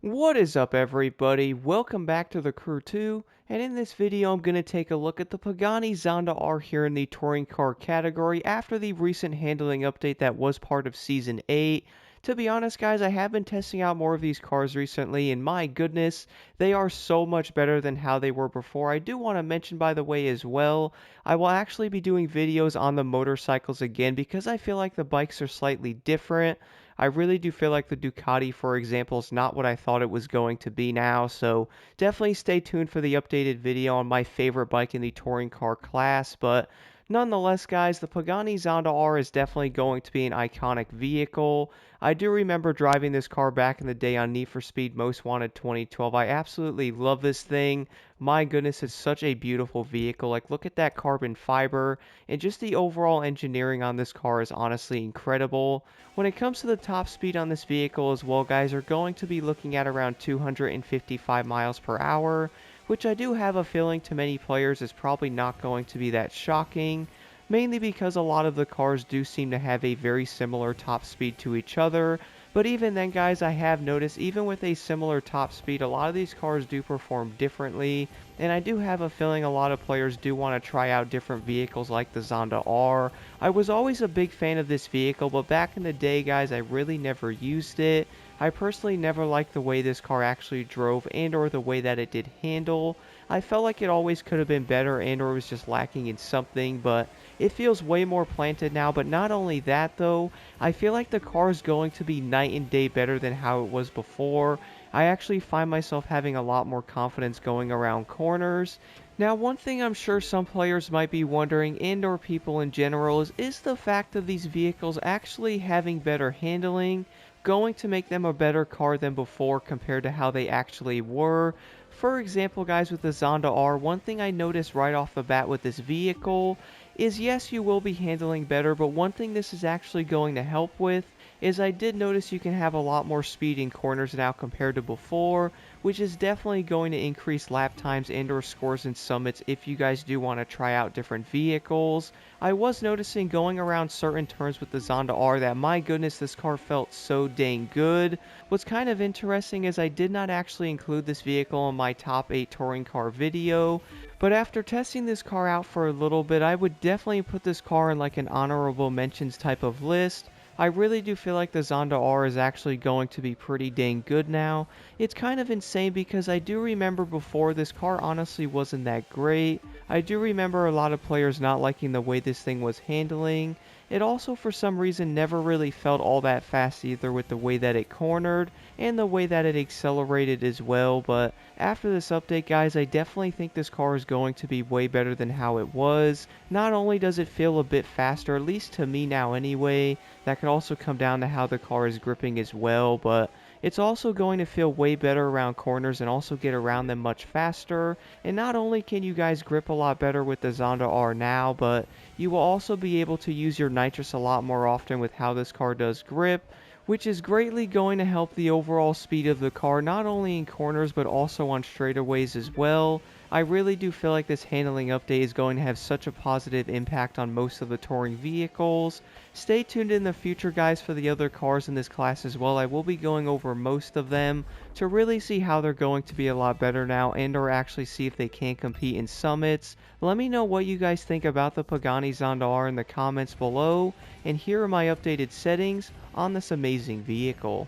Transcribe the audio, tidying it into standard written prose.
What is up, everybody? Welcome back to the Crew 2, and in this video I'm going to take a look at the Pagani Zonda R here in the touring car category after the recent handling update that was part of Season 8. To be honest, guys, I have been testing out more of these cars recently, and my goodness, they are so much better than how they were before. I do want to mention, by the way, as well, I will actually be doing videos on the motorcycles again because I feel like the bikes are slightly different. I really do feel like the Ducati, for example, is not what I thought it was going to be now, so definitely stay tuned for the updated video on my favorite bike in the touring car class, but nonetheless, guys, the Pagani Zonda R is definitely going to be an iconic vehicle. I do remember driving this car back in the day on Need for Speed Most Wanted 2012. I absolutely love this thing. My goodness, it's such a beautiful vehicle. Like, look at that carbon fiber, and just the overall engineering on this car is honestly incredible. When it comes to the top speed on this vehicle as well, guys, are going to be looking at around 255 miles per hour, which I do have a feeling to many players is probably not going to be that shocking, mainly because a lot of the cars do seem to have a very similar top speed to each other. But even then, guys, I have noticed even with a similar top speed, a lot of these cars do perform differently, and I do have a feeling a lot of players do want to try out different vehicles like the Zonda R. I was always a big fan of this vehicle, but back in the day, guys, I really never used it. I personally never liked the way this car actually drove and or the way that it did handle. I felt like it always could have been better and or was just lacking in something, but it feels way more planted now. But not only that though, I feel like the car is going to be night and day better than how it was before. I actually find myself having a lot more confidence going around corners. Now, one thing I'm sure some players might be wondering, and or people in general, is the fact of these vehicles actually having better handling going to make them a better car than before compared to how they actually were. For example, guys, with the Zonda R, one thing I noticed right off the bat with this vehicle is yes, you will be handling better, but one thing this is actually going to help with is I did notice you can have a lot more speed in corners now compared to before, which is definitely going to increase lap times and or scores in summits if you guys do want to try out different vehicles. I was noticing going around certain turns with the Zonda R that my goodness, this car felt so dang good. What's kind of interesting is I did not actually include this vehicle in my top 8 touring car video, but after testing this car out for a little bit, I would definitely put this car in like an honorable mentions type of list. I really do feel like the Zonda R is actually going to be pretty dang good now. It's kind of insane because I do remember before this car honestly wasn't that great. I do remember a lot of players not liking the way this thing was handling. It also for some reason never really felt all that fast either with the way that it cornered and the way that it accelerated as well, but after this update, guys, I definitely think this car is going to be way better than how it was. Not only does it feel a bit faster, at least to me now anyway, that could also come down to how the car is gripping as well, but it's also going to feel way better around corners and also get around them much faster. And not only can you guys grip a lot better with the Zonda R now, but you will also be able to use your nitrous a lot more often with how this car does grip, which is greatly going to help the overall speed of the car, not only in corners but also on straightaways as well. I really do feel like this handling update is going to have such a positive impact on most of the touring vehicles. Stay tuned in the future, guys, for the other cars in this class as well. I will be going over most of them to really see how they're going to be a lot better now and or actually see if they can compete in summits. Let me know what you guys think about the Pagani Zonda R in the comments below, and here are my updated settings on this amazing vehicle.